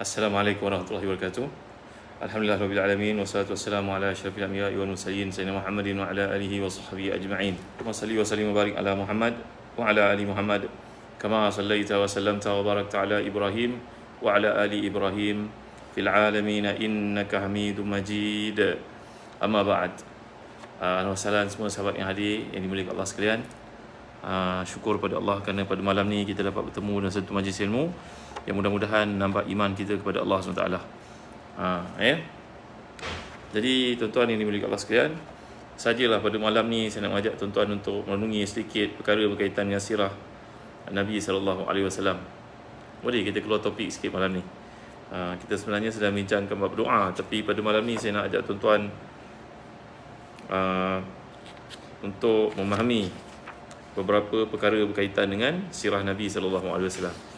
Assalamualaikum warahmatullahi wabarakatuh. Alhamdulillahirabbil alamin wassalatu wassalamu ala asyrafil anbiya'i wal mursalin sayyidina Muhammadin wa ala alihi wa sahbihi ajma'in. Wa salli wa sallim wa barik ala Muhammad wa ala ali Muhammad kama sallaita wa sallamta wa barakta ala Ibrahim wa ala ali Ibrahim fil alamin innaka Hamidum Majid. Amma ba'd. Assalamualaikum semua sahabat yang hadir yang dimuliakan Allah sekalian. Syukur pada Allah kerana pada malam ni kita dapat bertemu dalam satu majlis ilmu yang mudah-mudahan nambah iman kita kepada Allah SWT. Jadi tuan-tuan yang dimuliakan Allah sekalian, sajalah pada malam ni saya nak mengajak tuan-tuan untuk merenungi sedikit perkara berkaitan dengan sirah Nabi SAW. Boleh kita keluar topik sikit malam ni. Kita sebenarnya sedang bincangkan bab doa, tapi pada malam ni saya nak ajak tuan-tuan untuk memahami beberapa perkara berkaitan dengan sirah Nabi SAW.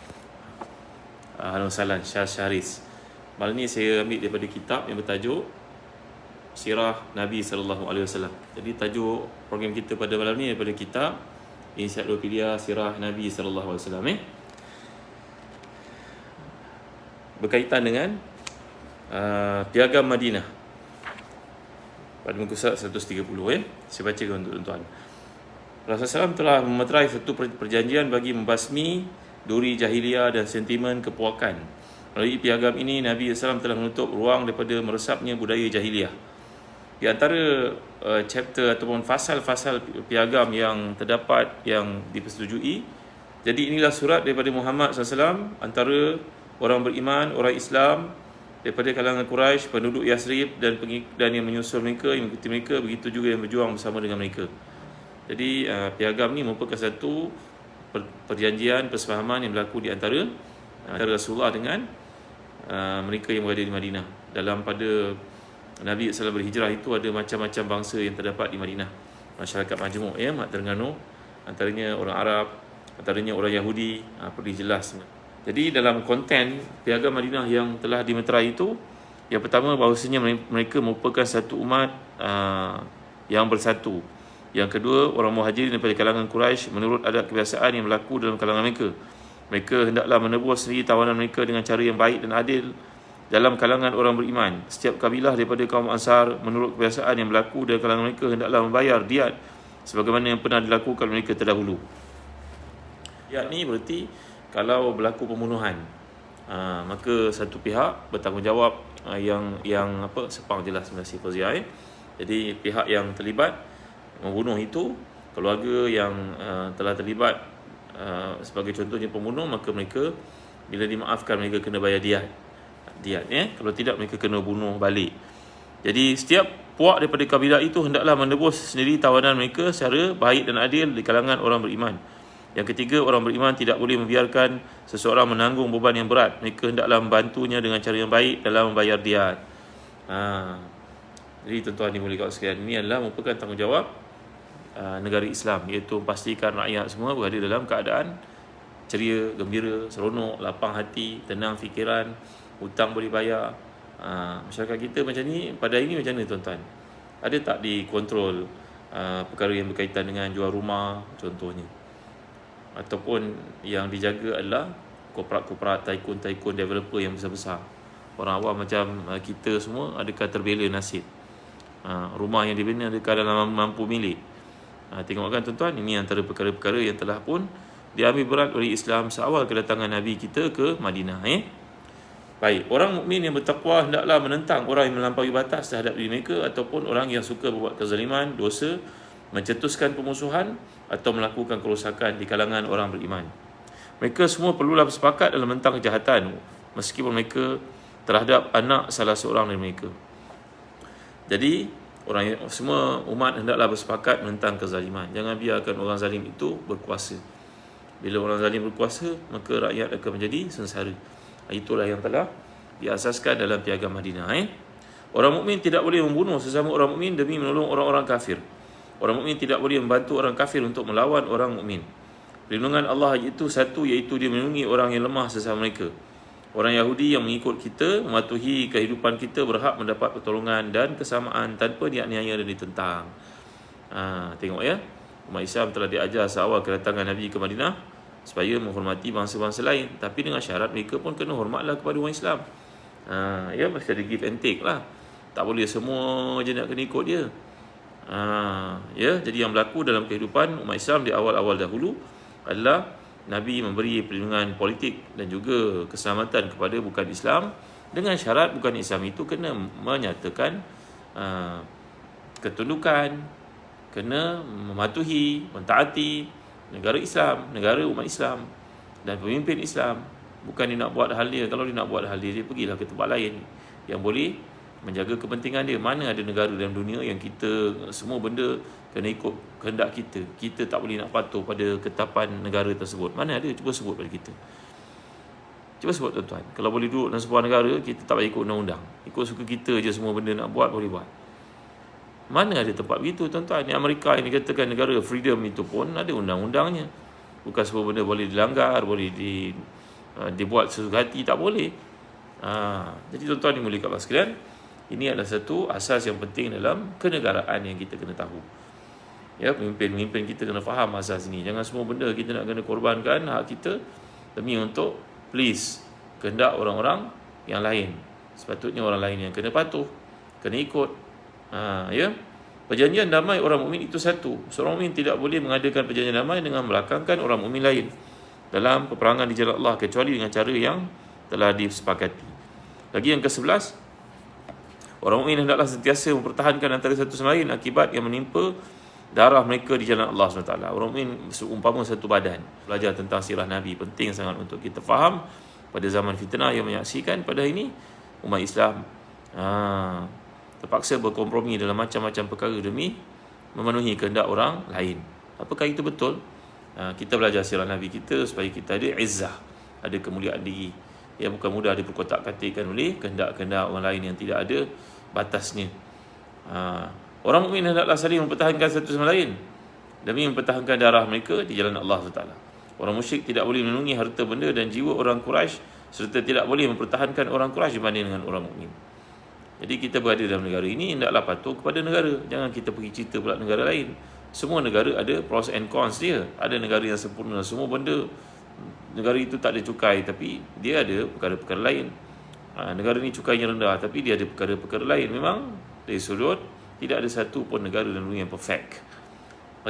Ahlan salan Syahris. Malam ni saya ambil daripada kitab yang bertajuk Sirah Nabi SAW. Jadi tajuk program kita pada malam ni daripada kitab Ensiklopedia Sirah Nabi SAW. Berkaitan dengan Piagam Madinah pada muka surat 130. Saya bacakan untuk tuan-tuan. Rasulullah SAW telah memeterai satu perjanjian bagi membasmi duri jahiliah dan sentimen kepuakan. Melalui piagam ini, Nabi SAW telah menutup ruang daripada meresapnya budaya jahiliah. Di antara chapter ataupun fasal-fasal piagam yang terdapat yang dipersetujui, jadi inilah surat daripada Muhammad SAW antara orang beriman, orang Islam daripada kalangan Quraisy, penduduk Yasrib dan yang menyusul mereka, yang mengikuti mereka, begitu juga yang berjuang bersama dengan mereka. Jadi piagam ni merupakan satu perjanjian, persefahaman yang berlaku di antara Rasulullah dengan mereka yang berada di Madinah. Dalam pada Nabi SAW berhijrah itu ada macam-macam bangsa yang terdapat di Madinah. Masyarakat majmuk, Mak Terengganu, antaranya orang Arab, antaranya orang Yahudi, perlu dijelas. Jadi dalam konten piagam Madinah yang telah dimeterai itu, yang pertama bahawasanya mereka merupakan satu umat yang bersatu. Yang kedua, orang muhajirin daripada kalangan Quraisy menurut adat kebiasaan yang berlaku dalam kalangan mereka. Mereka hendaklah menebus sendiri tawanan mereka dengan cara yang baik dan adil dalam kalangan orang beriman. Setiap kabilah daripada kaum Ansar menurut kebiasaan yang berlaku dalam kalangan mereka hendaklah membayar diat sebagaimana yang pernah dilakukan mereka terdahulu. Diat ni berarti kalau berlaku pembunuhan, maka satu pihak bertanggungjawab yang sepang jelas sebenarnya Fazia. Jadi pihak yang terlibat membunuh itu, keluarga yang telah terlibat sebagai contohnya pembunuh, maka mereka bila dimaafkan mereka kena bayar diat. Kalau tidak mereka kena bunuh balik. Jadi setiap puak daripada kabilah itu hendaklah menebus sendiri tawanan mereka secara baik dan adil di kalangan orang beriman. Yang ketiga, orang beriman tidak boleh membiarkan seseorang menanggung beban yang berat. Mereka hendaklah membantunya dengan cara yang baik dalam membayar diat. Jadi tuan-tuan dimuliakan sekalian, ini adalah merupakan tanggungjawab negara Islam, iaitu memastikan rakyat semua berada dalam keadaan ceria, gembira, seronok, lapang hati, tenang fikiran, hutang boleh bayar. Masyarakat kita macam ni, pada hari ni macam mana tuan-tuan? Ada tak dikontrol perkara yang berkaitan dengan jual rumah contohnya? Ataupun yang dijaga adalah korporat-korporat, tycoon developer yang besar-besar. Orang awam macam kita semua, adakah terbela nasib? Rumah yang dibina adakah dalam mampu milik? Tengok kan tuan-tuan, ini antara perkara-perkara yang telah pun diambil berat oleh Islam seawal kedatangan Nabi kita ke Madinah. Baik, orang mukmin yang bertakwa hendaklah menentang orang yang melampaui batas terhadap diri mereka ataupun orang yang suka berbuat kezaliman, dosa, mencetuskan pemusuhan atau melakukan kerosakan di kalangan orang beriman. Mereka semua perlulah bersepakat dalam menentang kejahatan meskipun mereka terhadap anak salah seorang dari mereka. Jadi semua umat hendaklah bersepakat menentang kezaliman. Jangan biarkan orang zalim itu berkuasa. Bila orang zalim berkuasa, maka rakyat akan menjadi sengsara. Itulah yang telah diasaskan dalam piagam Madinah. Orang mukmin tidak boleh membunuh sesama orang mukmin demi menolong orang-orang kafir. Orang mukmin tidak boleh membantu orang kafir untuk melawan orang mukmin. Perlindungan Allah itu satu, iaitu dia melindungi orang yang lemah sesama mereka. Orang Yahudi yang mengikut kita, mematuhi kehidupan kita, berhak mendapat pertolongan dan kesamaan tanpa dianiaya dan ditentang. Tengok ya, umat Islam telah diajar seawal kedatangan Nabi ke Madinah supaya menghormati bangsa-bangsa lain, tapi dengan syarat mereka pun kena hormatlah kepada orang Islam. Ya, mesti ada give and take lah. Tak boleh semua je nak kena ikut dia. Ya, jadi yang berlaku dalam kehidupan umat Islam di awal-awal dahulu adalah Nabi memberi perlindungan politik dan juga keselamatan kepada bukan Islam, dengan syarat bukan Islam itu kena menyatakan ketundukan, kena mematuhi, mentaati negara Islam, negara umat Islam dan pemimpin Islam. Bukan dia nak buat hal dia. Kalau dia nak buat hal dia, dia pergilah ke tempat lain yang boleh menjaga kepentingan dia. Mana ada negara dalam dunia yang kita semua benda kena ikut kehendak kita. Kita tak boleh nak patuh pada ketetapan negara tersebut. Mana ada? Cuba sebut pada kita. Cuba sebut tuan-tuan. Kalau boleh duduk dalam sebuah negara, kita tak payah ikut undang-undang. Ikut suka kita je, semua benda nak buat boleh buat. Mana ada tempat begitu tuan-tuan? Di Amerika yang dikatakan negara freedom itu pun ada undang-undangnya. Bukan semua benda boleh dilanggar, boleh dibuat sesuka hati, tak boleh. Jadi tuan-tuan dimuliakan Allah sekalian, ini adalah satu asas yang penting dalam kenegaraan yang kita kena tahu. Ya, pemimpin kita kena faham asas ini. Jangan semua benda kita nak kena korbankan hak kita demi untuk please kehendak orang-orang yang lain. Sepatutnya orang lain yang kena patuh, kena ikut. Ya, perjanjian damai orang mukmin itu satu. Seorang mukmin tidak boleh mengadakan perjanjian damai dengan melakangkan orang mukmin lain dalam peperangan di jalan Allah, kecuali dengan cara yang telah disepakati. Lagi yang ke-11, orang mukmin hendaklah sentiasa mempertahankan antara satu sama lain akibat yang menimpa darah mereka di jalan Allah SWT. Orang mukmin seumpama satu badan. Belajar tentang sirah Nabi penting sangat untuk kita faham pada zaman fitnah yang menyaksikan pada ini umat Islam terpaksa berkompromi dalam macam-macam perkara demi memenuhi kehendak orang lain. Apakah itu betul? Kita belajar sirah Nabi kita supaya kita ada izzah, ada kemuliaan diri. Ya, bukan mudah diperkotak-katikkan oleh kehendak-kehendak orang lain yang tidak ada batasnya. Orang mukmin hendaklah saling mempertahankan satu sama lain demi mempertahankan darah mereka di jalan Allah SWT. Orang musyrik tidak boleh melindungi harta benda dan jiwa orang Quraisy, serta tidak boleh mempertahankan orang Quraisy dibanding dengan orang mukmin. Jadi kita berada dalam negara ini, hendaklah patuh kepada negara. Jangan kita pergi cerita pula negara lain. Semua negara ada pros and cons dia. Ada negara yang sempurna, semua benda negara itu tak ada cukai, tapi dia ada perkara-perkara lain. Negara ni cukainya rendah, tapi dia ada perkara-perkara lain. Memang dari sudut tidak ada satu pun negara dalam dunia yang perfect.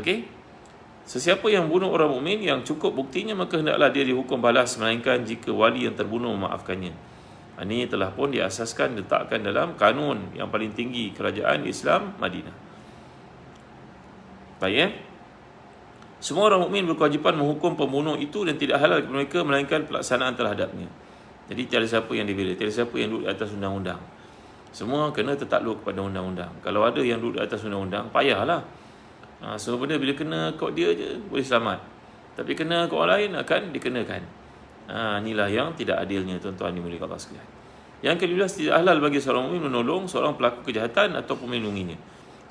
Okey? Sesiapa yang bunuh orang mukmin yang cukup buktinya, maka hendaklah dia dihukum balas, melainkan jika wali yang terbunuh memaafkannya. Ini telah pun diasaskan, letakkan dalam kanun yang paling tinggi kerajaan Islam Madinah. Baik, semua orang mukmin berkewajipan menghukum pembunuh itu dan tidak halal kepada mereka melainkan pelaksanaan terhadapnya. Jadi tiada siapa yang dibela, tiada siapa yang duduk di atas undang-undang. Semua kena tertakluk kepada undang-undang. Kalau ada yang duduk di atas undang-undang, payahlah. Semua benda bila kena kod dia je boleh selamat, tapi kena kod orang lain akan dikenakan. Inilah yang tidak adilnya tuan-tuan dimuliakan Allah sekalian. Yang ke-12, tidak halal bagi seorang mukmin menolong seorang pelaku kejahatan atau melindunginya.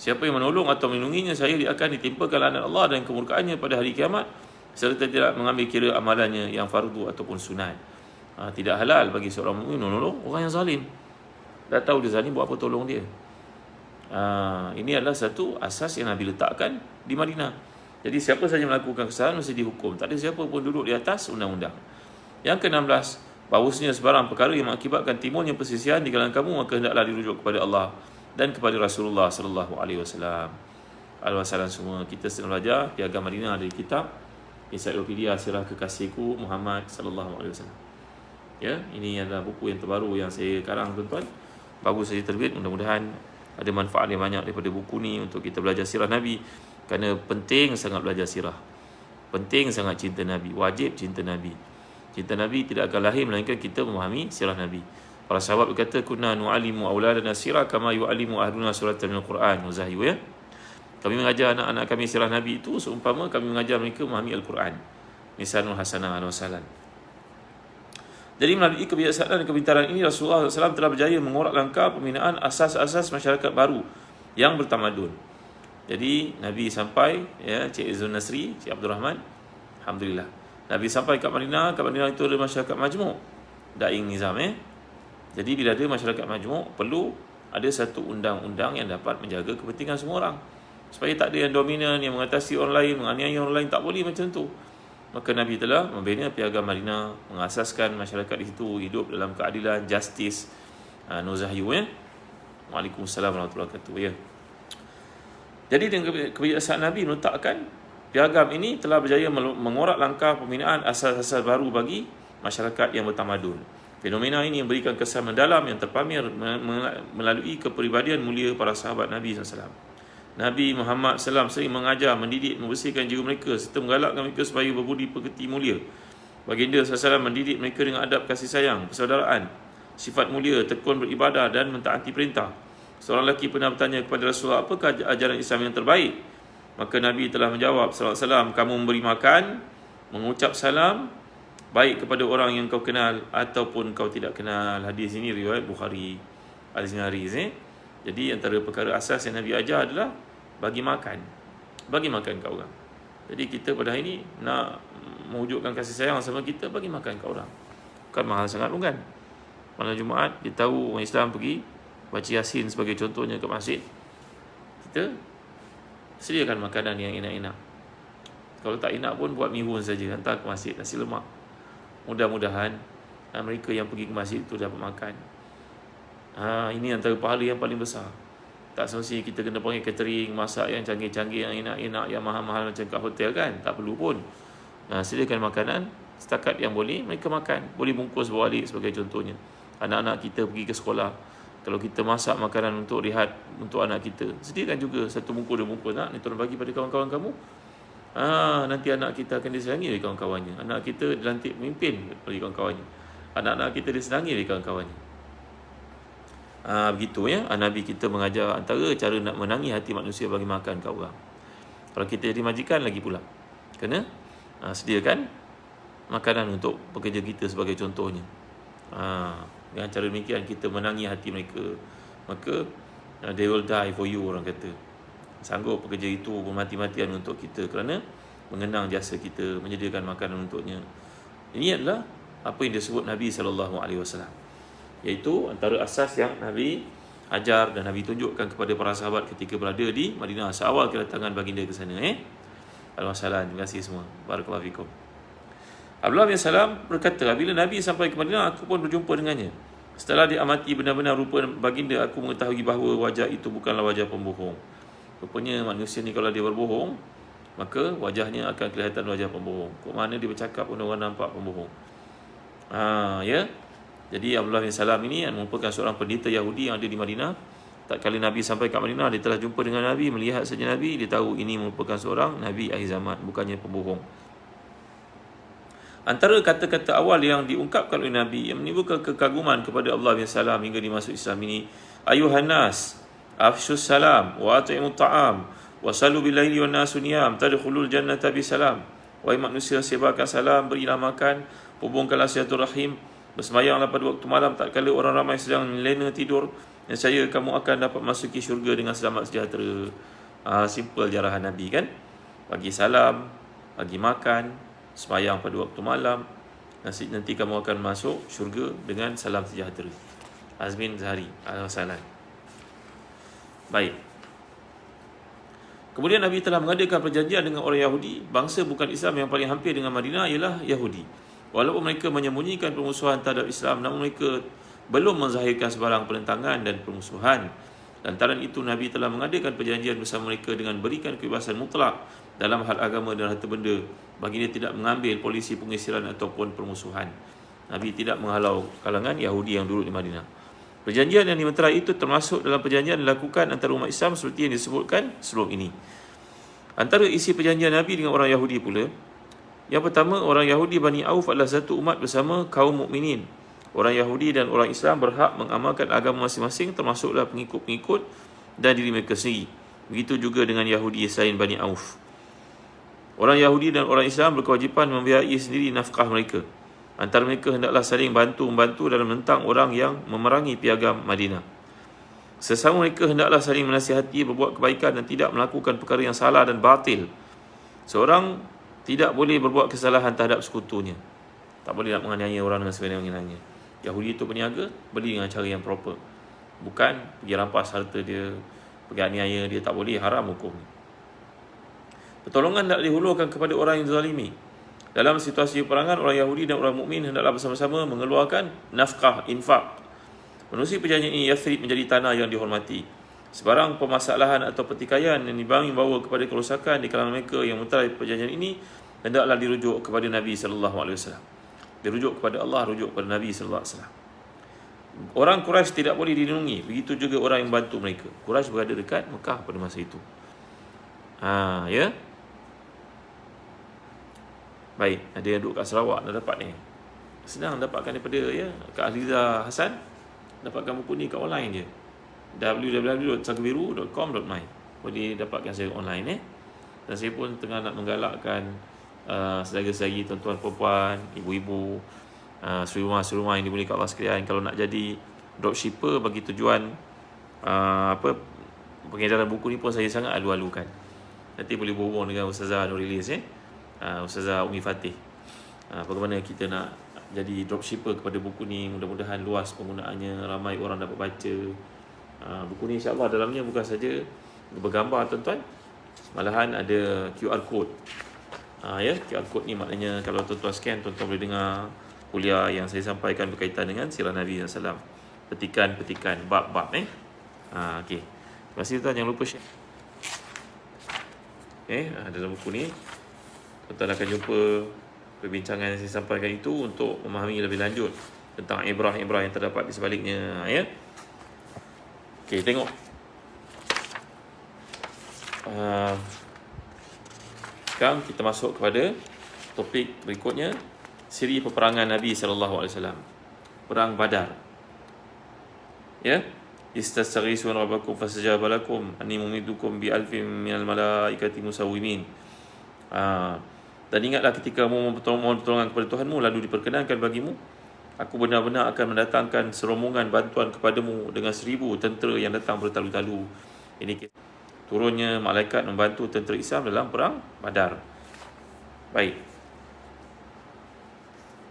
Siapa yang menolong atau melindunginya, saya dia akan ditimpakan laknat Allah dan kemurkaannya pada hari kiamat, serta tidak mengambil kira amalannya yang fardu ataupun sunat. Tidak halal bagi seorang mukmin menolong orang yang zalim. Dah tahu dia zalim, buat apa tolong dia? Ini adalah satu asas yang Nabi letakkan di Madinah. Jadi siapa saja melakukan kesalahan mesti dihukum. Tak ada siapa pun duduk di atas undang-undang. Yang ke-16, bahawasanya sebarang perkara yang mengakibatkan timbulnya perselisihan di kalangan kamu, maka hendaklah dirujuk kepada Allah dan kepada Rasulullah sallallahu alaihi wasallam. Al-Wasallam semua. Kita sedang belajar Piagam Madinah dari kitab Ensiklopedia Sirah Kekasihku Muhammad sallallahu alaihi wasallam. Ya, ini adalah buku yang terbaru yang saya karang tuan-tuan. Bagus saja terbit, mudah-mudahan ada manfaat yang banyak daripada buku ni untuk kita belajar sirah Nabi. Kerana penting sangat belajar sirah. Penting sangat cinta Nabi, wajib cinta Nabi. Cinta Nabi tidak akan lahir melainkan kita memahami sirah Nabi. Para sahabat berkata, kunna nu'alimu auladana sirah kama yu'alimu ahluna suratan minal Quran. Wazahyu, ya. Kami mengajar anak-anak kami sirah Nabi itu seumpama kami mengajar mereka memahami Al-Quran. Misalul hasanah al-wasalan. Jadi melalui kebiasaan dan kepintaran ini, Rasulullah SAW telah berjaya mengorak langkah pembinaan asas-asas masyarakat baru yang bertamadun. Jadi Nabi sampai, ya, Cik Izzul Nasri, Cik Abdul Rahman, alhamdulillah. Nabi sampai kat Madinah itu ada masyarakat majmuk, daing nizam. Jadi bila ada masyarakat majmuk, perlu ada satu undang-undang yang dapat menjaga kepentingan semua orang. Supaya tak ada yang dominan, yang mengatasi orang lain, menganiaya orang lain. Tak boleh macam tu. maka Nabi telah membina piagam Madinah, mengasaskan masyarakat di situ hidup dalam keadilan, justice. No Zahyu ya. Waalaikumsalam warahmatullahi wabarakatuh ya. Jadi dengan kebijaksanaan Nabi meletakkan piagam ini telah berjaya mengorak langkah pembinaan asas-asas baru bagi masyarakat yang bertamadun. Fenomena ini memberikan kesan mendalam yang terpamer melalui kepribadian mulia para sahabat Nabi SAW. Nabi Muhammad SAW sering mengajar, mendidik, membersihkan jiwa mereka serta menggalakkan mereka supaya berbudi pekerti mulia. Baginda SAW mendidik mereka dengan adab kasih sayang, persaudaraan, sifat mulia, tekun beribadah dan mentaati perintah. Seorang lelaki pernah bertanya kepada Rasulullah, apakah ajaran Islam yang terbaik? Maka Nabi telah menjawab SAW, kamu memberi makan, mengucap salam, baik kepada orang yang kau kenal ataupun kau tidak kenal. Hadis ini riwayat Bukhari. Al-Zinari. Jadi antara perkara asas yang Nabi ajar adalah bagi makan. Bagi makan kat orang. Jadi kita pada hari ini nak mewujudkan kasih sayang sama kita, bagi makan kat orang. Bukan mahal sangat pun kan. Malam Jumaat dia tahu orang Islam pergi baca Yasin sebagai contohnya ke masjid, kita sediakan makanan yang enak-enak. Kalau tak enak pun buat mihun saja, hantar ke masjid, nasi lemak. Mudah-mudahan mereka yang pergi ke masjid itu dapat makan. Ini antara pahala yang paling besar. Tak semestinya kita kena panggil catering, masak yang canggih-canggih, yang enak-enak, yang mahal-mahal macam kat hotel kan. Tak perlu pun. Sediakan makanan setakat yang boleh mereka makan. Boleh bungkus bawa balik sebagai contohnya. Anak-anak kita pergi ke sekolah, kalau kita masak makanan untuk rehat untuk anak kita, sediakan juga satu bungkus, dua bungkus. Nak, ni tolong bagi pada kawan-kawan kamu. Nanti anak kita akan disenangi oleh kawan-kawannya. Anak kita dilantik pemimpin oleh kawan-kawannya. Anak-anak kita disenangi oleh kawan-kawannya. Begitu ya. Nabi kita mengajar antara cara nak menangi hati manusia bagi makan kat orang. Kalau kita jadi majikan lagi pula, kena sediakan makanan untuk pekerja kita sebagai contohnya. Dengan cara demikian kita menangi hati mereka. Maka they will die for you, orang kata. Sanggup pekerja itu bermati-matian untuk kita kerana mengenang jasa kita, menyediakan makanan untuknya. Ini adalah apa yang disebut Nabi SAW, iaitu antara asas yang Nabi ajar dan Nabi tunjukkan kepada para sahabat ketika berada di Madinah seawal kedatangan baginda ke sana. Alhamdulillah, terima kasih semua. Barakallahu fikum. Abdullah bin Salam berkata, bila Nabi sampai ke Madinah, aku pun berjumpa dengannya. Setelah diamati benar-benar rupa baginda, aku mengetahui bahawa wajah itu bukanlah wajah pembohong. Rupanya manusia ni kalau dia berbohong, maka wajahnya akan kelihatan wajah pembohong. Kok mana dia bercakap pun orang nampak pembohong. Ya. Jadi Abdullah bin Salam ini merupakan seorang pendeta Yahudi yang ada di Madinah. Tak kali Nabi sampai ke Madinah, dia telah jumpa dengan Nabi, melihat saja Nabi, dia tahu ini merupakan seorang Nabi akhir zaman, bukannya pembohong. Antara kata-kata awal yang diungkapkan oleh Nabi yang menimbulkan kekaguman kepada Allah bin Salam hingga dimasuk Islam ini, ayuhan nas, afshus salam wa at'imut ta'am wa sallu billaili wan nasu niyam tadkhulul jannata bisalam. Wahai manusia, sebarkan salam, berilah makan, hubungkanlah silaturahim, bersemayanglah pada waktu malam tatkala orang ramai sedang lena tidur, nescaya kamu akan dapat masuki syurga dengan selamat sejahtera. Simple jarahan Nabi kan. Bagi salam, bagi makan, semayang pada waktu malam, nanti kamu akan masuk syurga dengan salam sejahtera. Azmin Zahari, Al-Wasalan. Baik. Kemudian Nabi telah mengadakan perjanjian dengan orang Yahudi. Bangsa bukan Islam yang paling hampir dengan Madinah ialah Yahudi. Walaupun mereka menyembunyikan permusuhan terhadap Islam, namun mereka belum menzahirkan sebarang penentangan dan permusuhan. Lantaran itu Nabi telah mengadakan perjanjian bersama mereka dengan berikan kebebasan mutlak dalam hal agama dan harta benda. Baginda tidak mengambil polisi pengisiran ataupun permusuhan. Nabi tidak menghalau kalangan Yahudi yang duduk di Madinah. Perjanjian yang dimeterai itu termasuk dalam perjanjian yang dilakukan antara umat Islam seperti yang disebutkan sebelum ini. Antara isi perjanjian Nabi dengan orang Yahudi pula, yang pertama, orang Yahudi Bani Auf adalah satu umat bersama kaum mukminin. Orang Yahudi dan orang Islam berhak mengamalkan agama masing-masing, termasuklah pengikut-pengikut dan diri mereka sendiri. Begitu juga dengan Yahudi selain Bani Auf. Orang Yahudi dan orang Islam berkewajipan membiayai sendiri nafkah mereka. Antara mereka hendaklah saling bantu-membantu dalam menentang orang yang memerangi piagam Madinah. Sesama mereka hendaklah saling menasihati, berbuat kebaikan dan tidak melakukan perkara yang salah dan batil. Seorang tidak boleh berbuat kesalahan terhadap sekutunya. Tak boleh nak menganiaya orang dengan sewenang-wenangnya. Yahudi itu berniaga, beli dengan cara yang proper. Bukan pergi rampas harta dia, pergi aniaya dia, tak boleh, haram hukum. Pertolongan tak dihulurkan kepada orang yang zalimi. Dalam situasi peperangan, orang Yahudi dan orang mukmin hendaklah bersama-sama mengeluarkan nafkah, infak. Menerusi perjanjian ini, Yathrib menjadi tanah yang dihormati. Sebarang permasalahan atau pertikaian yang membawa kepada kerosakan di kalangan mereka yang memerai perjanjian ini, hendaklah dirujuk kepada Nabi SAW. Dirujuk kepada Allah, rujuk kepada Nabi SAW. Orang Quraisy tidak boleh dilindungi. Begitu juga orang yang bantu mereka. Quraisy berada dekat Mekah pada masa itu. Ya. Baik, ada yang duduk kat Sarawak dah dapat ni. Senang dapatkan daripada Kak Aliza Hasan. Dapatkan buku ni kat online je. www.sagbiru.com.my. Boleh dapatkan saya online Dan saya pun tengah nak menggalakkan saudara-saudari, tuan-tuan, perempuan, ibu-ibu, serumah yang dimiliki Allah sekalian, kalau nak jadi dropshipper bagi tujuan pengedaran buku ni pun saya sangat alu-alukan. Nanti boleh berhubung dengan Ustazah Nurilis Ustazah Umi Fatih. Bagaimana kita nak jadi dropshipper kepada buku ni. Mudah-mudahan luas penggunaannya, ramai orang dapat baca. Buku ni insya-Allah dalamnya bukan saja bergambar tuan-tuan, malahan ada QR code. QR code ni maknanya kalau tuan-tuan scan, tuan-tuan boleh dengar kuliah yang saya sampaikan berkaitan dengan sirah Nabi SAW. Petikan-petikan, bab-bab okey. Terima kasih tuan, jangan lupa share. Dalam buku ni tuan-tuan akan jumpa perbincangan yang saya sampaikan itu untuk memahami lebih lanjut tentang ibrah-ibrah yang terdapat di sebaliknya. Okey, tengok. Sekarang kita masuk kepada topik berikutnya, siri peperangan Nabi SAW. Perang Badar. Istastaghisuna rabbakum fastajaba lakum anni mumiddukum bi alfin minal malaikati musawwimin. Dan ingatlah ketika kamu mohon pertolongan kepada Tuhanmu, lalu diperkenankan bagimu, aku benar-benar akan mendatangkan serombongan bantuan kepadamu dengan 1000 tentera yang datang bertalu-talu. Ini turunnya malaikat membantu tentera Islam dalam perang Badar. Baik.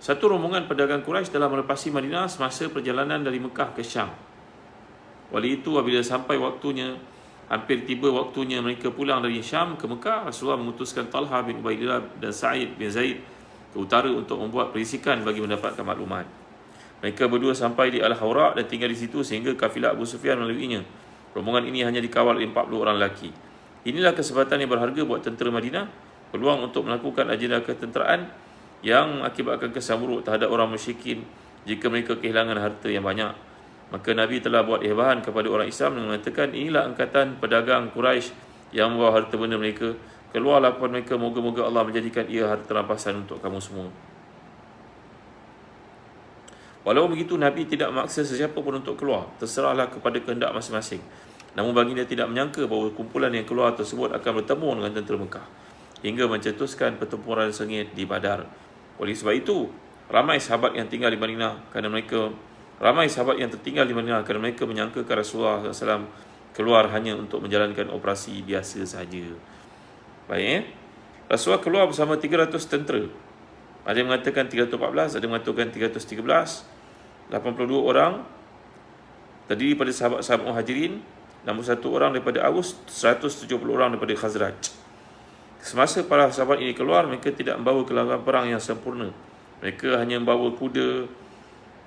Satu rombongan pedagang Quraisy telah melepasi Madinah semasa perjalanan dari Mekah ke Syam. Wali itu apabila sampai waktunya, hampir tiba waktunya mereka pulang dari Syam ke Mekah, Rasulullah mengutuskan Talha bin Ubaidillah dan Sa'id bin Zaid ke utara untuk membuat perisikan bagi mendapatkan maklumat. Mereka berdua sampai di Al-Hawra dan tinggal di situ sehingga kafilah Abu Sufyan melaluinya. Rombongan ini hanya dikawal oleh 40 orang lelaki. Inilah kesempatan yang berharga buat tentera Madinah, peluang untuk melakukan agenda ketenteraan yang mengakibatkan kesan buruk terhadap orang musyrikin jika mereka kehilangan harta yang banyak. Maka Nabi telah buat ihbahan kepada orang Islam dengan mengatakan, inilah angkatan pedagang Quraisy yang membawa harta benda mereka. Keluarlah kepada mereka, moga-moga Allah menjadikan ia harta rampasan untuk kamu semua. Walau begitu, Nabi tidak memaksa sesiapa pun untuk keluar. Terserahlah kepada kehendak masing-masing. Namun baginda tidak menyangka bahawa kumpulan yang keluar tersebut akan bertemu dengan tentera Mekah hingga mencetuskan pertempuran sengit di Badar. Oleh sebab itu, ramai sahabat yang tertinggal di Madinah kerana mereka menyangka Rasulullah SAW keluar hanya untuk menjalankan operasi biasa sahaja. Baik, Rasulullah keluar bersama 300 tentera. Ada yang mengatakan 314, ada yang mengatakan 313. 82 orang terdiri daripada sahabat-sahabat Muhajirin, 61 orang daripada Aus, 170 orang daripada Khazraj. Semasa para sahabat ini keluar, mereka tidak membawa kelengkapan perang yang sempurna. Mereka hanya membawa kuda,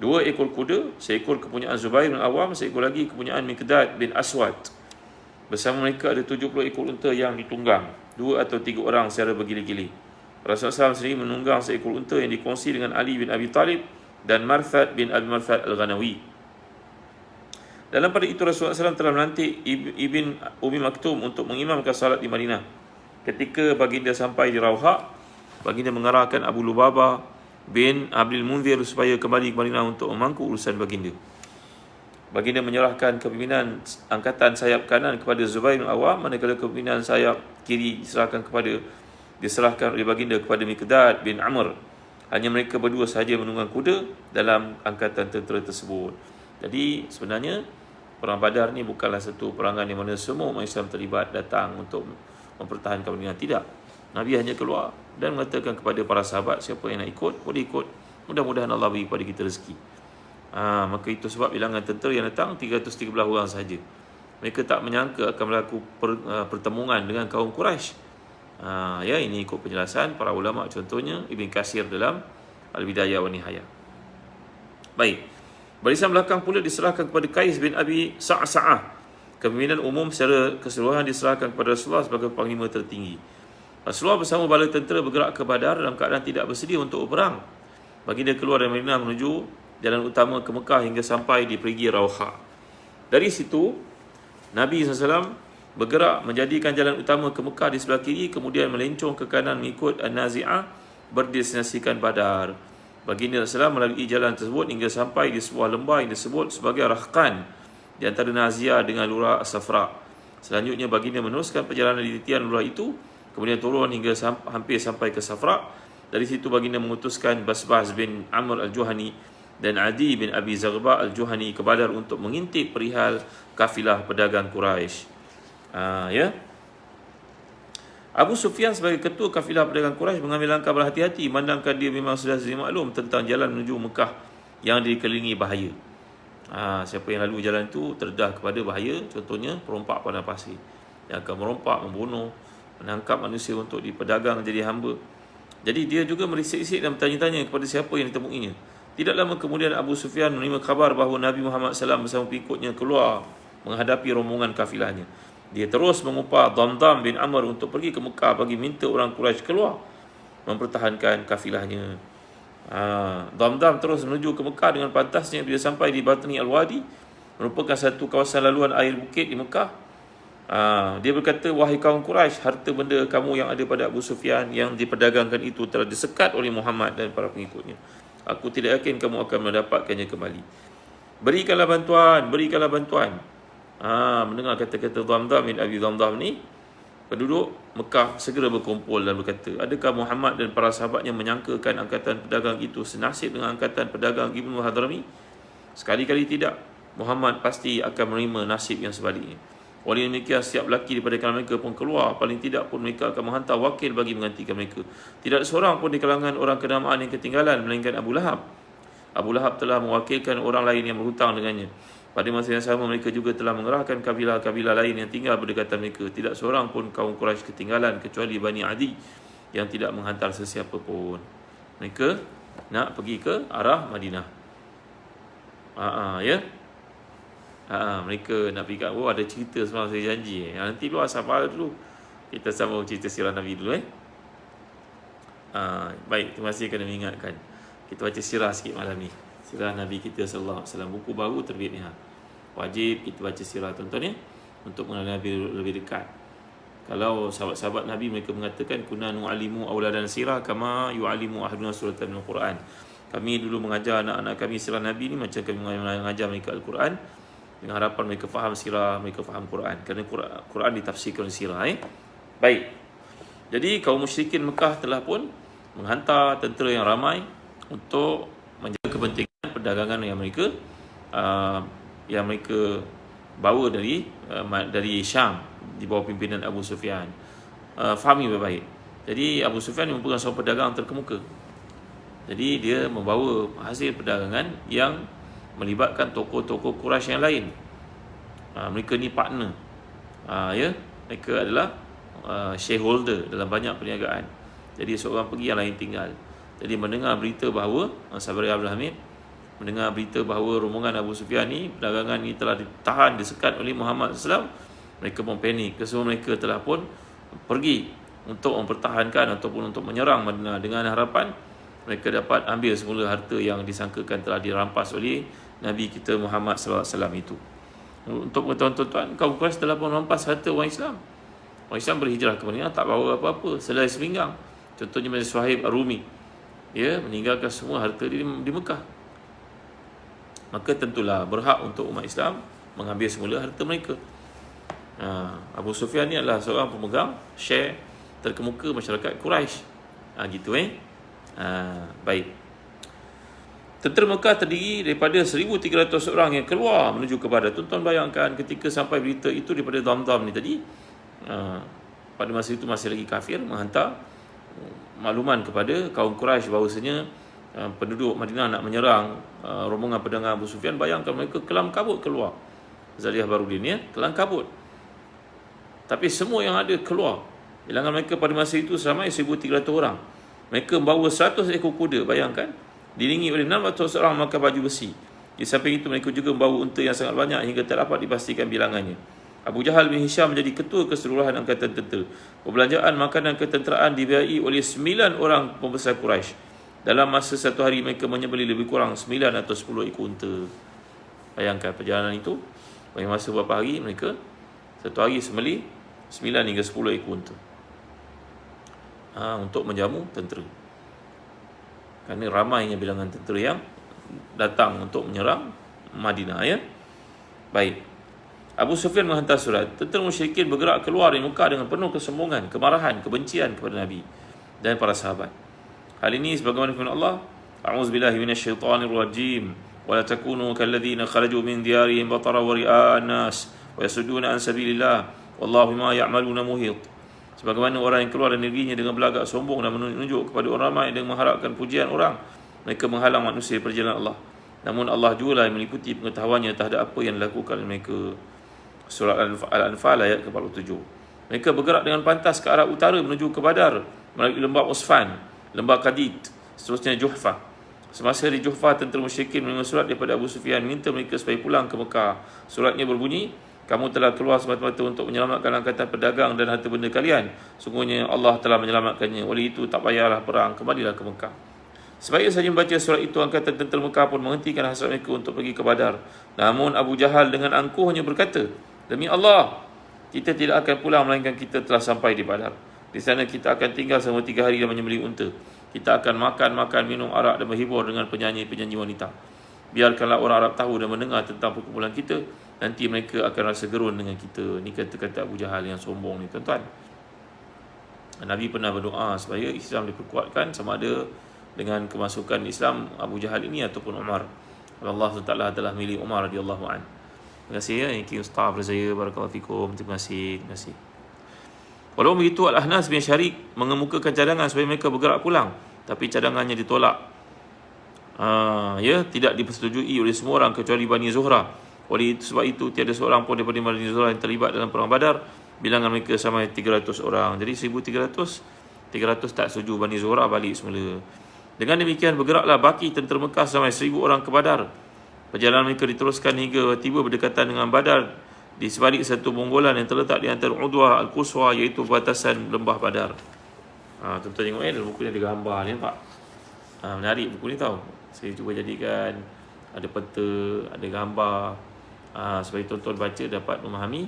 2 ekor kuda, seekor kepunyaan Zubair bin Awam, seekor lagi kepunyaan Miqdad bin Aswad. Bersama mereka ada 70 ekor unta yang ditunggang, 2 atau 3 orang secara bergili-gili. Rasulullah SAW sendiri menunggang seekor unta yang dikongsi dengan Ali bin Abi Talib dan Marthad bin Abi Marthad Al-Ghanawi. Dalam pada itu Rasulullah SAW telah melantik Ibn Umi Maktum untuk mengimamkan salat di Madinah. Ketika baginda sampai di Rawha, baginda mengarahkan Abu Lubabah bin Abdul Munzir supaya kembali ke Madinah untuk memangku urusan baginda. Baginda menyerahkan kepimpinan angkatan sayap kanan kepada Zubair bin Awam, manakala kepimpinan sayap kiri diserahkan oleh baginda kepada Miqdad bin Amr. Hanya mereka berdua sahaja menunggang kuda dalam angkatan tentera tersebut. Jadi sebenarnya perang Badar ni bukanlah satu perangan di mana semua umat Islam terlibat datang untuk mempertahankan Madinah. Tidak. Nabi hanya keluar dan mengatakan kepada para sahabat, siapa yang nak ikut, boleh ikut. Mudah-mudahan Allah beri kepada kita rezeki. Maka itu sebab bilangan tentera yang datang 313 orang sahaja. Mereka tak menyangka akan berlaku pertemuan dengan kaum Quraisy. Ya, ini ikut penjelasan para ulama, contohnya Ibn Katsir dalam Al-Bidayah wa Nihayah. Baik. Barisan belakang pula diserahkan kepada Qais bin Abi Sa'sa'ah. Kepimpinan umum secara keseluruhan diserahkan kepada Rasulullah sebagai panglima tertinggi. Rasulullah bersama bala tentera bergerak ke Badar dalam keadaan tidak bersedia untuk berperang. Baginda keluar dari Madinah menuju jalan utama ke Mekah hingga sampai di perigi Rauha. Dari situ, Nabi SAW bergerak menjadikan jalan utama ke Mekah di sebelah kiri, kemudian melencong ke kanan mengikut An-Nazi'ah berdestinasikan Badar. Baginda SAW melalui jalan tersebut hingga sampai di sebuah lembah yang disebut sebagai Rahqan di antara Nazia dengan Lurah As-Safra. Selanjutnya baginda meneruskan perjalanan di titian lurah itu, kemudian turun hingga hampir sampai ke Safra. Dari situ baginda mengutuskan Basbas bin Amr Al-Juhani dan Adi bin Abi Zaghba Al-Juhani ke Badar untuk mengintip perihal kafilah pedagang Quraisy. Ya. Abu Sufyan sebagai ketua kafilah pedagang Quraisy mengambil langkah berhati-hati, memandangkan dia memang sudah sedia maklum tentang jalan menuju Mekah yang dikelilingi bahaya. Siapa yang lalu jalan itu terdedah kepada bahaya, contohnya perompak padang pasir yang akan merompak, membunuh, menangkap manusia untuk dipedagang jadi hamba. Jadi dia juga merisik-risik dan bertanya-tanya kepada siapa yang ditemuinya. Tidak lama kemudian Abu Sufyan menerima khabar bahawa Nabi Muhammad SAW bersama pengikutnya keluar menghadapi rombongan kafilahnya. Dia terus mengupah Damdam bin Amr untuk pergi ke Mekah bagi minta orang Quraisy keluar mempertahankan kafilahnya. Damdam terus menuju ke Mekah dengan pantasnya. Bila sampai di Batni Al-Wadi, merupakan satu kawasan laluan air bukit di Mekah, dia berkata, wahai kaum Quraisy, harta benda kamu yang ada pada Abu Sufyan yang diperdagangkan itu telah disekat oleh Muhammad dan para pengikutnya. Aku tidak yakin kamu akan mendapatkannya kembali. Berikanlah bantuan, berikanlah bantuan. Mendengar kata-kata Damdam bin Abi Damdam ni, penduduk Mekah segera berkumpul dan berkata, adakah Muhammad dan para sahabatnya menyangkakan angkatan pedagang itu senasib dengan angkatan pedagang Ibnu Hadrami? Sekali-kali tidak. Muhammad pasti akan menerima nasib yang sebaliknya. Oleh demikian, setiap lelaki daripada kalangan mereka pun keluar. Paling tidak pun mereka akan menghantar wakil bagi menggantikan mereka. Tidak seorang pun di kalangan orang kenamaan yang ketinggalan, melainkan Abu Lahab. Abu Lahab telah mewakilkan orang lain yang berhutang dengannya. Pada masa yang sama, mereka juga telah mengerahkan kabilah-kabilah lain yang tinggal berdekatan mereka. Tidak seorang pun kaum Quraisy ketinggalan, kecuali Bani Adi yang tidak menghantar sesiapa pun. Mereka nak pergi ke arah Madinah. Ya. Mereka nak pergi kat, ada cerita semalam saya janji. Nanti luar sabar dulu. Kita sambung cerita sirah Nabi dulu. Baik, terima kasih kerana mengingatkan. Kita baca sirah sikit malam ni. Sirah Nabi kita sallallahu alaihi wasallam, buku baru terbit ni. Wajib kita baca sirah tuan-tuan ya, untuk mengenal Nabi lebih dekat. Kalau sahabat-sahabat Nabi mereka mengatakan kunna nu'allimu auladan sirah kama yu'allimu ahaduna suratan minal Quran. Kami dulu mengajar anak-anak kami sirah Nabi ni macam kami mengajar mereka Al-Quran, dengan harapan mereka faham sirah, mereka faham Quran. Kerana Quran ditafsirkan sirah. Baik. Jadi kaum musyrikin Mekah telah pun menghantar tentera yang ramai untuk menjaga kepentingan perdagangan yang mereka bawa dari Syam di bawah pimpinan Abu Sufyan. Fahami baik-baik. Jadi Abu Sufyan merupakan seorang pedagang terkemuka. Jadi dia membawa hasil perdagangan yang melibatkan tokoh-tokoh Quraisy yang lain. Mereka ni partner. Mereka adalah shareholder dalam banyak perniagaan. Jadi seorang pergi, yang lain tinggal. Jadi mendengar berita bahawa Sabri Abdul Hamid mendengar berita bahawa rombongan Abu Sufyan ni, perdagangan ni telah ditahan, disekat oleh Muhammad SAW, mereka pun panik. Kesemua mereka telah pun pergi untuk mempertahankan ataupun untuk menyerang Madinah dengan harapan mereka dapat ambil semula harta yang disangkakan telah dirampas oleh Nabi kita Muhammad SAW itu. Untuk pengetahuan tuan-tuan, kaum Quraisy telah pun merampas harta orang Islam. Orang Islam berhijrah ke Madinah tak bawa apa-apa, selai sepinggang. Contohnya macam Suhaib Ar-Rumi, meninggalkan semua harta di Mekah. Maka tentulah berhak untuk umat Islam mengambil semula harta mereka. Abu Sufyan ni adalah seorang pemegang share terkemuka masyarakat Quraisy. Gitu baik. Tentera Mekah terdiri daripada 1,300 orang yang keluar menuju ke Badar. Tuan-tuan bayangkan ketika sampai berita itu daripada Damdam ni tadi, pada masa itu masih lagi kafir, menghantar makluman kepada kaum Quraisy bahawasanya penduduk Madinah nak menyerang rombongan pedagang Abu Sufyan. Bayangkan mereka kelam kabut keluar. Zaliyah Barudin kelam kabut. Tapi semua yang ada keluar Bilangan mereka pada masa itu seramai 1,300 orang. Mereka membawa 100 ekor kuda, bayangkan, diiringi oleh 600 orang memakai baju besi. Di samping itu mereka juga membawa unta yang sangat banyak hingga tak dapat dipastikan bilangannya. Abu Jahal bin Hisham menjadi ketua keseluruhan angkatan tentera. Perbelanjaan makanan ketenteraan dibiayai oleh 9 orang pembesar Quraisy. Dalam masa satu hari mereka menyembelih lebih kurang 9 atau 10 ekor unta. Bayangkan perjalanan itu, bagi masa beberapa hari mereka satu hari sembelih 9 hingga 10 ekor unta. Untuk menjamu tentera. Kerana ramainya bilangan tentera yang datang untuk menyerang Madinah, ya. Baik. Abu Sufyan menghantar surat. Tentera musyrikin bergerak keluar dari Mekah dengan penuh kesombongan, kemarahan, kebencian kepada Nabi dan para sahabat. Hal ini sebagaimana firman Allah, A'udzubillahi minasyaitonir rajim. Wa la takunu kalladzina kharaju min diyarihim batara wa ri'a an-nas wa yasudduna an sabilillah wallahu ma ya'maluna muhit. Sebagaimana orang yang keluar dari negerinya dengan belagak sombong dan menunjuk kepada orang ramai dan mengharapkan pujian orang, mereka menghalang manusia perjalanan Allah. Namun Allah juga yang meliputi pengetahuannya terhadap apa yang dilakukan mereka. Surah Al-Anfal ayat ke-47. Mereka bergerak dengan pantas ke arah utara menuju ke Badar melalui lembah Usfan, lembah Qadid, seterusnya Juhfah. Semasa di Juhfah, tentera musyrikin menerima surat daripada Abu Sufyan minta mereka supaya pulang ke Mekah. Suratnya berbunyi, kamu telah keluar semata-mata untuk menyelamatkan angkatan pedagang dan harta benda kalian. Sungguhnya Allah telah menyelamatkannya. Oleh itu tak payahlah perang, kembalilah ke Mekah. Sebaik saja membaca surat itu, angkatan tentera Mekah pun menghentikan hasrat mereka untuk pergi ke Badar. Namun Abu Jahal dengan angkuhnya berkata, demi Allah, kita tidak akan pulang melainkan kita telah sampai di Badar. Di sana kita akan tinggal selama 3 hari dan menyembelih unta. Kita akan makan, minum arak dan berhibur dengan penyanyi-penyanyi wanita. Biarkanlah orang Arab tahu dan mendengar tentang perkumpulan kita. Nanti mereka akan rasa gerun dengan kita. Ini kata-kata Abu Jahal yang sombong ni, tuan-tuan. Nabi pernah berdoa supaya Islam diperkuatkan, sama ada dengan kemasukan Islam Abu Jahal ini ataupun Umar. Allah SWT telah milih Umar radhiyallahu anhu. Terima kasih, ya. Thank you Ustaz Razaya, barakallahu fikum. Terima kasih. Walaupun begitu, Al-Ahnas bin Syarik mengemukakan cadangan supaya mereka bergerak pulang, tapi cadangannya ditolak. Tidak dipersetujui oleh semua orang kecuali Bani Zuhrah. Oleh sebab itu tiada seorang pun daripada Bani Zuhrah yang terlibat dalam perang Badar. Bilangan mereka sampai 300 orang. Jadi 1,300 tak setuju, Bani Zuhrah balik semula. Dengan demikian bergeraklah baki tentera Mekah sampai 1,000 orang ke Badar. Perjalanan mereka diteruskan hingga tiba berdekatan dengan Badar di sebalik satu bonggolan yang terletak di antara Udwah Al-Quswa, iaitu batasan lembah Badar. Tuan-tuan tengok, dalam buku ni ada gambar ni, nampak? Menarik buku ni tau. Saya cuba jadikan ada peta, ada gambar, supaya tuan-tuan baca dapat memahami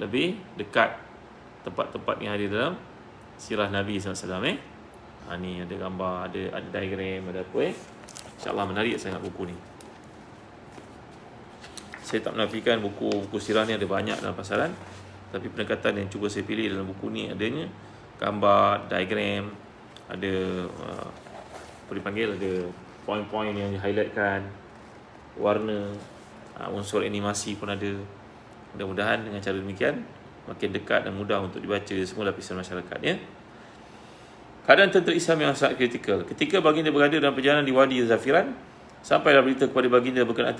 lebih dekat tempat-tempat yang ada dalam sirah Nabi SAW. Ni ada gambar, ada diagram, ada apa. InsyaAllah menarik sangat buku ni. Saya tak menafikan buku sirah ni ada banyak dalam pasaran, tapi pendekatan yang cuba saya pilih dalam buku ni adanya gambar, diagram, ada apa dipanggil, ada poin-poin yang di-highlightkan, warna, unsur animasi pun ada. Mudah-mudahan dengan cara demikian makin dekat dan mudah untuk dibaca semua lapisan masyarakat, ya. Keadaan tentera Islam yang sangat kritikal. Ketika baginda berada dalam perjalanan di Wadi Zafiran, sampailah berita kepada baginda berkenaan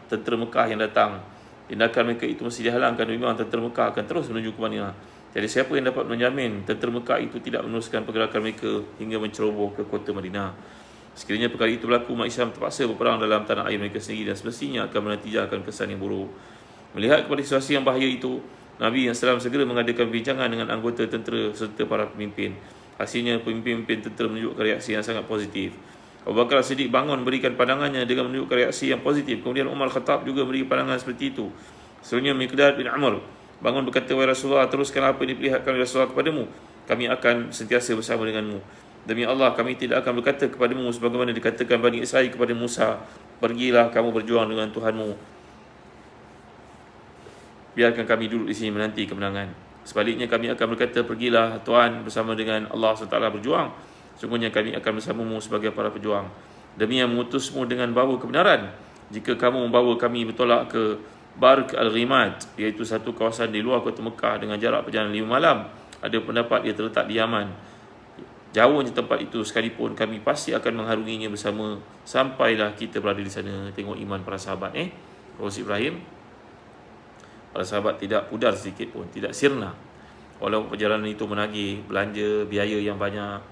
tentera Mekah yang datang. Tindakan mereka itu mesti dihalangkan, memang tentera Mekah akan terus menuju ke Madinah. Jadi siapa yang dapat menjamin tentera Mekah itu tidak meneruskan pergerakan mereka hingga menceroboh ke kota Madinah? Sekiranya perkara itu berlaku, umat Islam terpaksa berperang dalam tanah air mereka sendiri dan semestinya akan menatijahkan kesan yang buruk. Melihat kepada situasi yang bahaya itu, Nabi SAW segera mengadakan perbincangan dengan anggota tentera serta para pemimpin. Hasilnya pemimpin tentera menunjukkan reaksi yang sangat positif. Abu Bakar Siddiq bangun berikan pandangannya dengan menunjukkan reaksi yang positif. Kemudian Umar Khattab juga beri pandangan seperti itu. Selanjutnya Miqdad bin Amr bangun berkata, wahai Rasulullah, teruskan apa yang diperlihatkan oleh Rasulullah kepadamu. Kami akan sentiasa bersama denganmu. Demi Allah, kami tidak akan berkata kepadamu sebagaimana dikatakan Bani Israel kepada Musa, pergilah kamu berjuang dengan Tuhanmu, biarkan kami duduk di sini menanti kemenangan. Sebaliknya kami akan berkata, pergilah Tuhan bersama dengan Allah SWT berjuang. Sungguhnya kami akan bersamamu sebagai para pejuang. Demi yang mengutusmu dengan bawa kebenaran, jika kamu membawa kami bertolak ke Barq Al-Ghimad, iaitu satu kawasan di luar kota Mekah dengan jarak perjalanan 5 malam. Ada pendapat ia terletak di Yaman. Jauhnya tempat itu sekalipun, kami pasti akan mengharunginya bersama sampailah kita berada di sana. Tengok iman para sahabat, Rasul Ibrahim. Para sahabat tidak pudar sedikit pun, tidak sirna. Walaupun perjalanan itu menagih belanja, biaya yang banyak,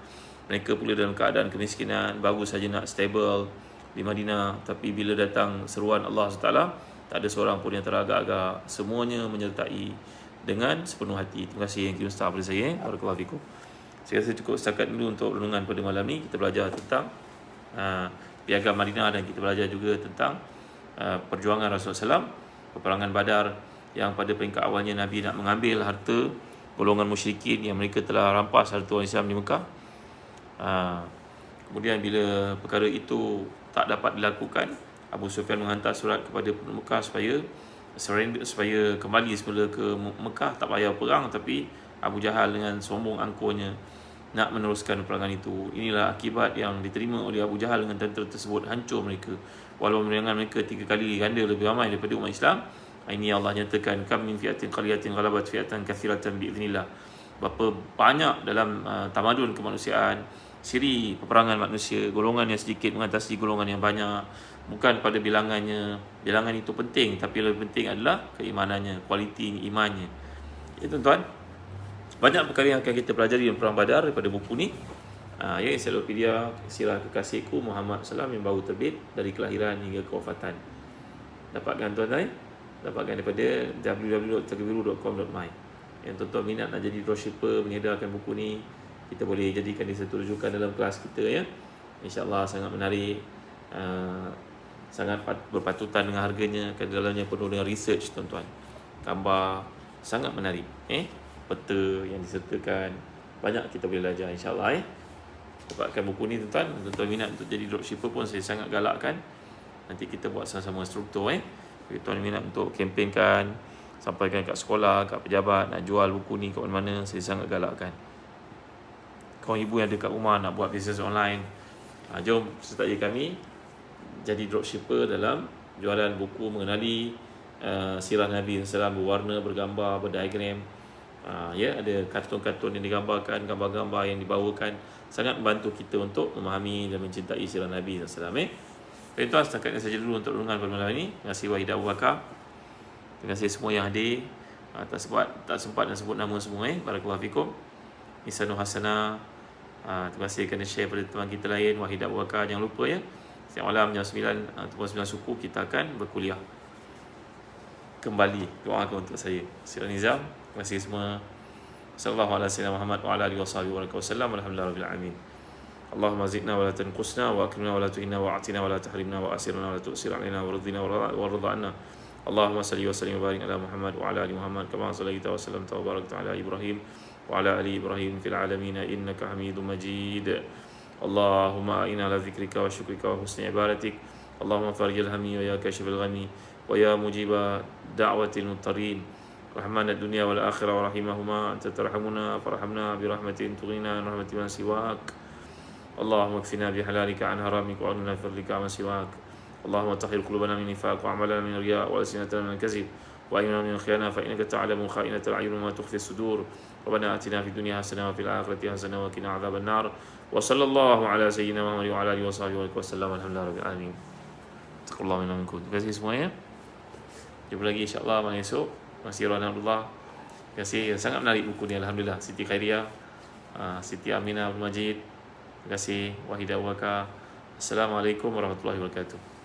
mereka pula dalam keadaan kemiskinan, baru saja nak stable di Madinah, tapi bila datang seruan Allah SWT, tak ada seorang pun yang teragak-agak, semuanya menyertai dengan sepenuh hati. Terima kasih yang Ustaz pada saya. Barakallahu fikum. Saya rasa cukup setakat dulu untuk renungan pada malam ni. Kita belajar tentang Piagam Madinah, dan kita belajar juga tentang perjuangan Rasulullah SAW, peperangan Badar, yang pada peringkat awalnya Nabi nak mengambil harta golongan musyrikin yang mereka telah rampas harta orang Islam di Mekah. Kemudian bila perkara itu tak dapat dilakukan, Abu Sufyan menghantar surat kepada penduduk Mekah supaya kembali semula ke Mekah, tak payah perang. Tapi Abu Jahal dengan sombong angkuhnya nak meneruskan peperangan itu. Inilah akibat yang diterima oleh Abu Jahal dengan tentera tersebut. Hancur mereka, walaupun mereka 3 kali ganda lebih ramai daripada umat Islam. Ini Allah nyatakan, kam min fi'atin qaliyatin ghalabat fi'atan katsiratan bi'idznillah. Berapa banyak dalam tamadun kemanusiaan, siri peperangan manusia, golongan yang sedikit mengatasi golongan yang banyak. Bukan pada bilangannya, bilangan itu penting, tapi lebih penting adalah keimanannya, kualiti imannya. Ya tuan-tuan, banyak perkara yang akan kita pelajari dalam Perang Badar daripada buku ni. Ya, Encyclopedia Sirah Kekasihku Muhammad SAW yang baru terbit, dari kelahiran hingga kewafatan. Dapatkan tuan-tuan, dapatkan daripada www.takbiru.com.my. Yang tuan-tuan minat nak jadi dropshipper, mengedarkan buku ni, kita boleh jadikan dia satu rujukan dalam kelas kita ya. InsyaAllah sangat menarik, sangat berpatutan dengan harganya, kerana dalamnya penuh dengan research tuan-tuan. Gambar sangat menarik, peta yang disertakan, banyak kita boleh belajar insyaAllah. Dapatkan buku ni tuan-tuan. Tuan-tuan minat untuk jadi dropshipper pun saya sangat galakkan. Nanti kita buat sama-sama struktur. Tuan minat untuk kempenkan, sampaikan kat sekolah, kat pejabat, nak jual buku ni kat mana-mana, saya sangat galakkan. Kawan ibu yang ada kat rumah nak buat bisnes online, jom sertai kami jadi dropshipper dalam jualan buku mengenali sirah Nabi SAW, berwarna, bergambar, berdiagram. Ya, ada kartun-kartun yang digambarkan, gambar-gambar yang dibawakan, sangat membantu kita untuk memahami dan mencintai sirah Nabi SAW. Tuan-tuan, setakat saja dulu untuk renungan pada malam ini. Terima kasih Wahid Abu Bakar. Terima kasih semua yang hadir. Tak sempat nak sebut nama semua. Barakallahu fikum. Ihsanul Hasanah. Terima kasih kerana share pada teman kita lain, Wahid Abu Bakar. Jangan lupa ya, setiap malam jam 9 ataupun 9 suku kita akan berkuliah kembali. Doakan untuk saya. Sira Nizam. Terima kasih semua. Sallallahu alaihi wasallam Muhammad wa ala alihi wasallam. Alhamdulillahirabbil alamin. Allahumma zidna wa la tanqusna wa akrimna wa la tuhinna wa a'tina wa la tahrimna wa asirna wa la tu'sir alaina wa ridina wa ridha anna. Allahumma salli wa sallim wa barik ala Muhammad wa ala ali Muhammad kama sallaita wa sallamta wa barakta ala Ibrahim wa ala ali Ibrahim fil alamin innaka Hamidum Majid. Allahumma a'inna ala dzikrika wa syukrika wa husni ibadatik. Allahumma farijil hammi wa ya kashifal ghammi wa ya mujiba da'watil muttarin. Rahman ad-dunya wal akhirah wa rahimahuma anta tarhamuna farhamna bi rahmatin tughina rahmati man siwak. اللهم اكفنا بحلالك عن حرامك وأغننا بفضلك عمن سواك. اللهم طهر قلوبنا من نفاق وأعمالنا من رياء وألسنتنا من كذب وأعيننا من خيانة فإنك تعلم خائنة الأعين وما تخفي الصدور. ربنا آتنا في الدنيا حسنة وفي الآخرة حسنة وقنا عذاب النار. وصلى الله على سيدنا محمد وعلى آله وصحبه وسلم. الحمد لله رب العالمين. تقبل الله منا ومنكم. Terima kasih semuanya. Jumpa lagi insya-Allah malam esok. Masih Alhamdulillah. Terima kasih, sangat menarik buku ni alhamdulillah. Siti Khairiyah, Siti Aminah Abdul Majid. Terima kasih Wahid Abu Bakar. Assalamualaikum warahmatullahi wabarakatuh.